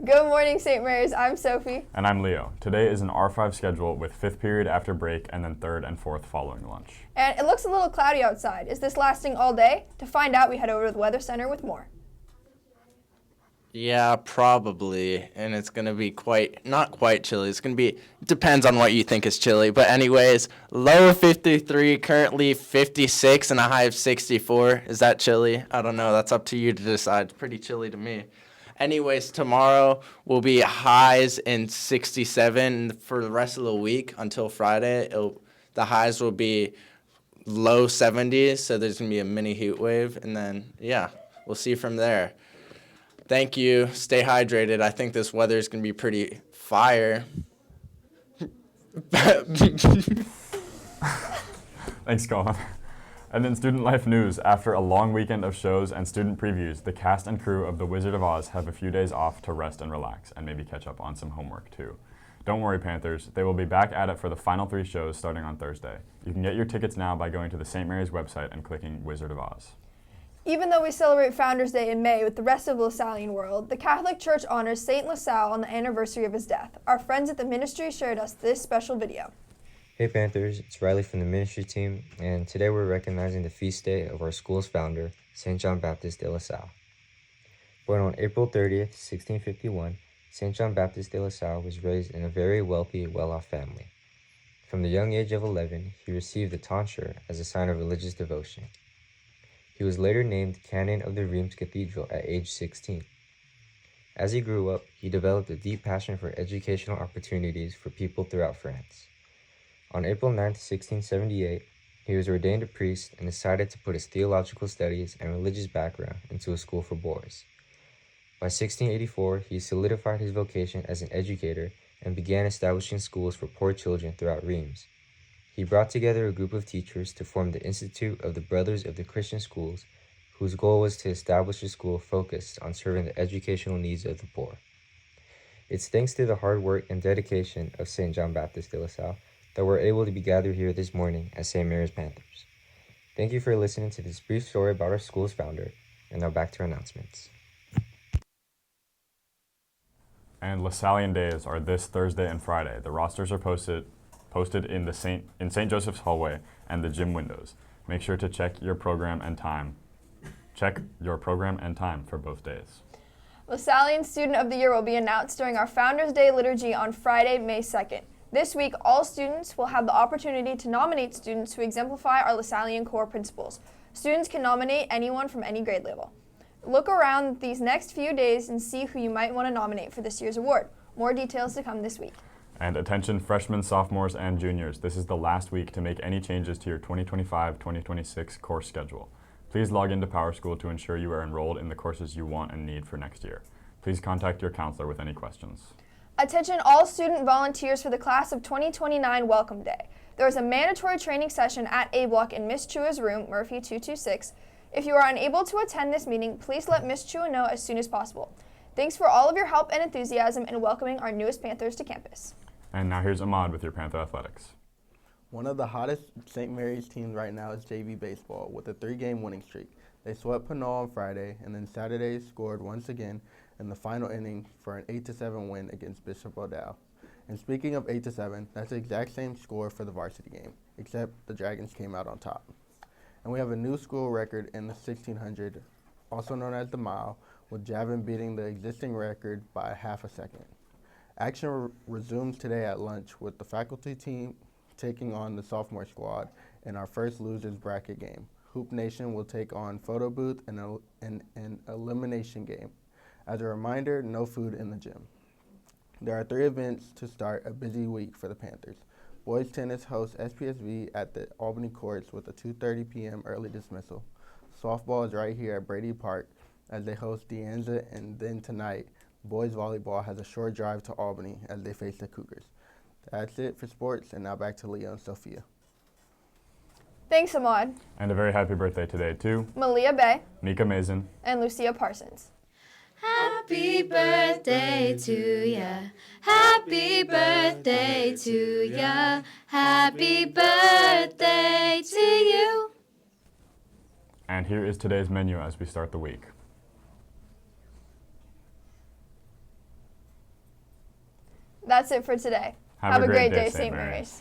Good morning, St. Mary's. I'm Sophie. And I'm Leo. Today is an R5 schedule with 5th period after break and then 3rd and 4th following lunch. And it looks a little cloudy outside. Is this lasting all day? To find out, we head over to the Weather Center with more. Yeah, probably. And it's going to be not quite chilly. It's going to be, depends on what you think is chilly. But anyways, low of 53, currently 56 and a high of 64. Is that chilly? I don't know. That's up to you to decide. It's pretty chilly to me. Anyways, tomorrow will be highs in 67 for the rest of the week until Friday. The highs will be low 70s, so there's going to be a mini heat wave. And then, yeah, we'll see from there. Thank you. Stay hydrated. I think this weather is going to be pretty fire. Thanks, Colin. And in student life news, after a long weekend of shows and student previews, the cast and crew of The Wizard of Oz have a few days off to rest and relax, and maybe catch up on some homework too. Don't worry, Panthers. They will be back at it for the final 3 shows starting on Thursday. You can get your tickets now by going to the St. Mary's website and clicking Wizard of Oz. Even though we celebrate Founders Day in May with the rest of the Lasallian world, the Catholic Church honors Saint LaSalle on the anniversary of his death. Our friends at the ministry shared us this special video. Hey Panthers, it's Riley from the ministry team, and today we're recognizing the feast day of our school's founder, St. John Baptist de La Salle. Born on April 30th, 1651, St. John Baptist de La Salle was raised in a very wealthy, well-off family. From the young age of 11, he received the tonsure as a sign of religious devotion. He was later named Canon of the Reims Cathedral at age 16. As he grew up, he developed a deep passion for educational opportunities for people throughout France. On April 9, 1678, he was ordained a priest and decided to put his theological studies and religious background into a school for boys. By 1684, he solidified his vocation as an educator and began establishing schools for poor children throughout Reims. He brought together a group of teachers to form the Institute of the Brothers of the Christian Schools, whose goal was to establish a school focused on serving the educational needs of the poor. It's thanks to the hard work and dedication of St. John Baptist de La Salle that we're able to be gathered here this morning as St. Mary's Panthers. Thank you for listening to this brief story about our school's founder, and now back to our announcements. And Lasallian Days are this Thursday and Friday. The rosters are posted in St. Joseph's hallway and the gym windows. Make sure to check your program and time. Check your program and time for both days. Lasallian Student of the Year will be announced during our Founders Day liturgy on Friday, May 2nd. This week, all students will have the opportunity to nominate students who exemplify our Lasallian core principles. Students can nominate anyone from any grade level. Look around these next few days and see who you might want to nominate for this year's award. More details to come this week. And attention freshmen, sophomores, and juniors, this is the last week to make any changes to your 2025-2026 course schedule. Please log into PowerSchool to ensure you are enrolled in the courses you want and need for next year. Please contact your counselor with any questions. Attention all student volunteers for the class of 2029 Welcome Day. There is a mandatory training session at A Block in Miss Chua's room, Murphy 226. If you are unable to attend this meeting, please let Miss Chua know as soon as possible. Thanks for all of your help and enthusiasm in welcoming our newest Panthers to campus. And now here's Ahmad with your Panther Athletics. One of the hottest St. Mary's teams right now is JV baseball with a 3-game winning streak. They swept Pinole on Friday and then Saturday scored once again in the final inning for an 8-7 win against Bishop O'Dowd. And speaking of 8-7, that's the exact same score for the varsity game, except the Dragons came out on top. And we have a new school record in the 1600, also known as the mile, with Javin beating the existing record by half a second. Action resumes today at lunch with the faculty team taking on the sophomore squad in our first losers bracket game. Hoop Nation will take on Photo Booth in an elimination game. As a reminder, no food in the gym. There are 3 events to start a busy week for the Panthers. Boys tennis hosts SPSV at the Albany courts with a 2:30 p.m. early dismissal. Softball is right here at Brady Park as they host De Anza, and then tonight, boys volleyball has a short drive to Albany as they face the Cougars. That's it for sports, and now back to Leo and Sophia. Thanks, Ahmad. And a very happy birthday today to Malia Bay Mika Mason and Lucia Parsons. Happy birthday to ya. Happy birthday to ya. Happy birthday to you. And here is today's menu as we start the week. That's it for today. Have a great day, St. Mary's.